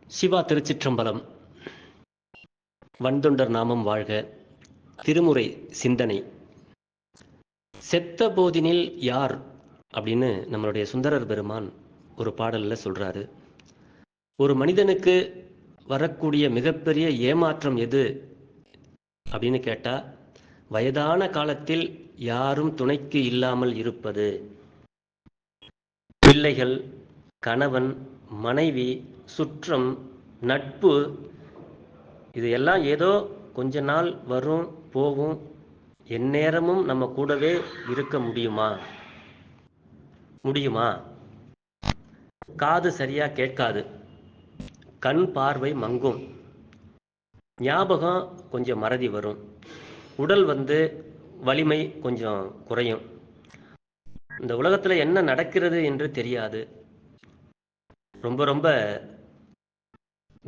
சிவா திருச்சிற்றம்பலம். வன்தொண்டர் நாமம் வாழ்க. திருமுறை சிந்தனை. செத்த போதினில் யார் அப்படின்னு நம்மளுடைய சுந்தரர் பெருமான் ஒரு பாடலில் சொல்கிறாரு. ஒரு மனிதனுக்கு வரக்கூடிய மிகப்பெரிய ஏமாற்றம் எது அப்படின்னு கேட்டால், வயதான காலத்தில் யாரும் துணைக்கு இல்லாமல் இருப்பது. பிள்ளைகள், கணவன், மனைவி, சுற்றம், நட்பு, இது எல்லாம் ஏதோ கொஞ்ச நாள் வரும் போகும். எந்நேரமும் நம்ம கூடவே இருக்க முடியுமா? காது சரியா கேட்காது, கண் பார்வை மங்கும், ஞாபகம் கொஞ்சம் மறதி வரும், உடல் வலிமை கொஞ்சம் குறையும், இந்த உலகத்தில் என்ன நடக்கிறது என்று தெரியாது. ரொம்ப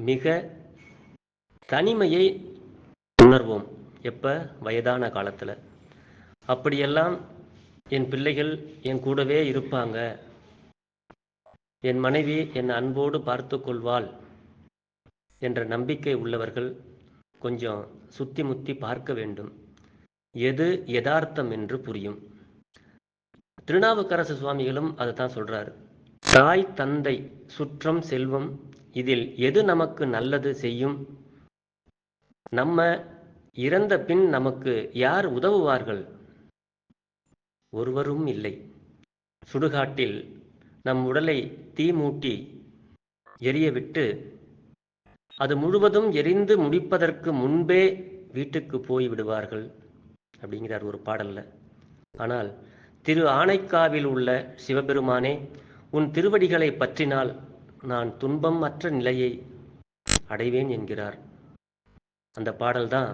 மிக தனிமையை உணர்வோம். எப்போ? வயதான காலத்தில். அப்படியெல்லாம் என் பிள்ளைகள் என் கூடவே இருப்பாங்க, என் மனைவி என் அன்போடு பார்த்து கொள்வாள் என்ற நம்பிக்கை உள்ளவர்கள் கொஞ்சம் சுத்தி முத்தி பார்க்க வேண்டும். எது யதார்த்தம் என்று புரியும். திருநாவுக்கரசு சுவாமிகளும் அதை தான் சொல்றாரு. தாய், தந்தை, சுற்றம், செல்வம், இதில் எது நமக்கு நல்லது செய்யும்? நம்ம இறந்த பின் நமக்கு யார் உதவுவார்கள்? ஒருவரும் இல்லை. சுடுகாட்டில் நம் உடலை தீ மூட்டி எரியவிட்டு அது முழுவதும் எரிந்து முடிப்பதற்கு முன்பே வீட்டுக்கு போய் விடுவார்கள் அப்படிங்கிறார் ஒரு பாடல்ல. ஆனால் திரு ஆனைக்காவில் உள்ள சிவபெருமானே, உன் திருவடிகளை பற்றினால் நான் துன்பம் அற்ற நிலையை அடைவேன் என்கிறார். அந்த பாடல்தான்,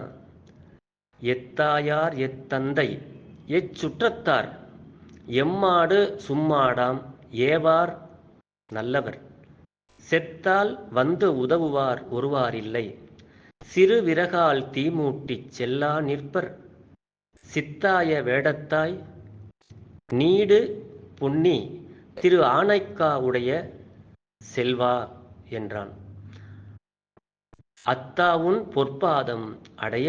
எத்தாயார் எத்தந்தை எச்சுற்றத்தார் எம்மாடு சும்மாடாம் ஏவார் நல்லவர் செத்தால் வந்து உதவுவார் ஒருவார் இல்லை சிறு விறகால் தீமூட்டிச் செல்லா நிற்பர் சித்தாய வேடத்தாய் நீடு புன்னி திரு ஆனைக்காவுடைய செல்வா என்றான். அத்தாவுன் பொற்பாதம் அடைய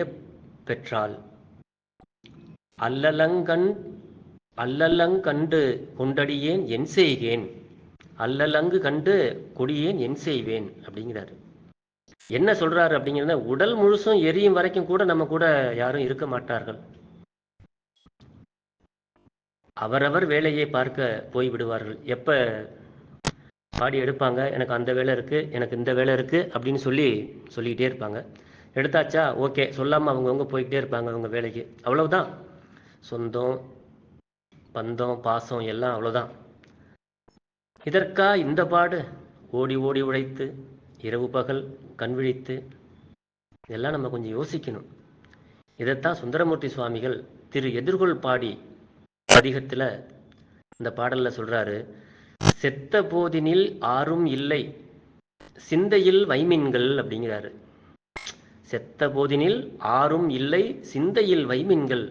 பெற்றால் அல்லலங்கண்டு கொண்டடியேன் என் செய்கேன், அல்லலங்கு கண்டு கொடியேன் என் செய்வேன் அப்படிங்கிறாரு. என்ன சொல்றாரு அப்படிங்கிறத, உடல் முழுசும் எரியும் வரைக்கும் கூட நம்ம கூட யாரும் இருக்க மாட்டார்கள். அவரவர் வேலையை பார்க்க போய் விடுவார்கள். எப்ப பாடி எடுப்பாங்க, எனக்கு அந்த வேலை இருக்கு, எனக்கு இந்த வேலை இருக்கு அப்படின்னு சொல்லிக்கிட்டே இருப்பாங்க. எடுத்தாச்சா, ஓகே, சொல்லாமல் அவங்கவுங்க போய்கிட்டே இருப்பாங்க அவங்க வேலைக்கு. அவ்வளவுதான். சொந்தம், பந்தம், பாசம் எல்லாம் அவ்வளோதான். இதற்கா இந்த பாடு? ஓடி ஓடி உழைத்து இரவு பகல் கண் விழித்து, இதெல்லாம் நம்ம கொஞ்சம் யோசிக்கணும். இதைத்தான் சுந்தரமூர்த்தி சுவாமிகள் திரு எதிர்கொள் பாடி பதிகத்தில் இந்த பாடலில் சொல்றாரு. செத்த போதினில் ஆறும் இல்லை சிந்தையில் வைமின்கள் அப்படிங்கிறாரு. செத்த போதினில் ஆறும் இல்லை சிந்தையில் வைமின்கள்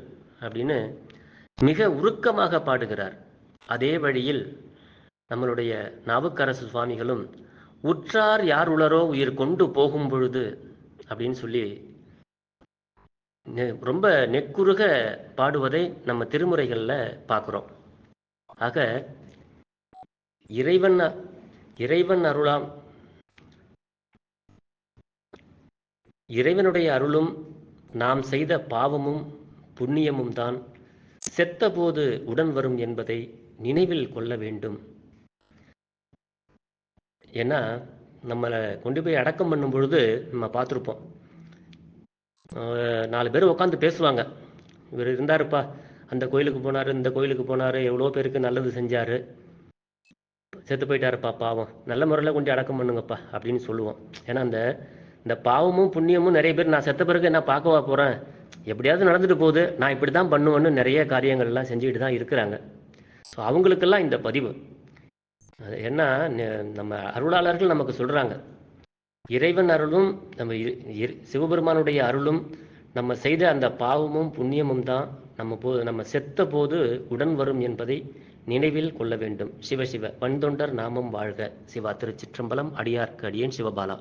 அப்படின்னு மிக உருக்கமாக பாடுகிறார். அதே வழியில் நம்மளுடைய நாவுக்கரசு சுவாமிகளும் உற்றார் யார் உளரோ உயிர் கொண்டு போகும் பொழுது அப்படின்னு சொல்லி ரொம்ப நெக்குருக பாடுவதை நம்ம திருமுறைகளில் பார்க்குறோம். ஆக இறைவன் அருளாம், இறைவனுடைய அருளும் நாம் செய்த பாவமும் புண்ணியமும் தான் செத்த போது உடன் வரும் என்பதை நினைவில் கொள்ள வேண்டும். ஏன்னா நம்மளை கொண்டு போய் அடக்கம் பண்ணும் பொழுது நம்ம பார்த்துருப்போம், 4 பேர் உட்காந்து பேசுவாங்க. இவர் இருந்தாருப்பா, அந்த கோயிலுக்கு போனார், இந்த கோயிலுக்கு போனார், எவ்வளோ பேருக்கு நல்லது செஞ்சார், செத்து போயிட்டாருப்பா பாவம், நல்ல முறையில் கொண்டு அடக்கம் பண்ணுங்கப்பா அப்படின்னு சொல்லுவோம். ஏன்னா இந்த பாவமும் புண்ணியமும் நிறைய பேர், நான் செத்த பிறகு என்ன பார்க்கவா போகிறேன், எப்படியாவது நடந்துட்டு போகுது, நான் இப்படி தான் பண்ணுவேன்னு நிறைய காரியங்கள்லாம் செஞ்சுக்கிட்டு தான் இருக்கிறாங்க. ஸோ அவங்களுக்கெல்லாம் இந்த பதிவு ஏன்னா, நம்ம அருளாளர்கள் நமக்கு சொல்கிறாங்க, இறைவன் அருளும் நம்ம சிவபெருமானுடைய அருளும் நம்ம செய்த அந்த பாவமும் புண்ணியமும் தான் நம்ம செத்த போது உடன் வரும் என்பதை நினைவில் கொள்ள வேண்டும். சிவசிவ. வன்தொண்டர் நாமம் வாழ்க. சிவா திருச்சிற்றம்பலம். அடியார்க்கு அடியேன் சிவபாலா.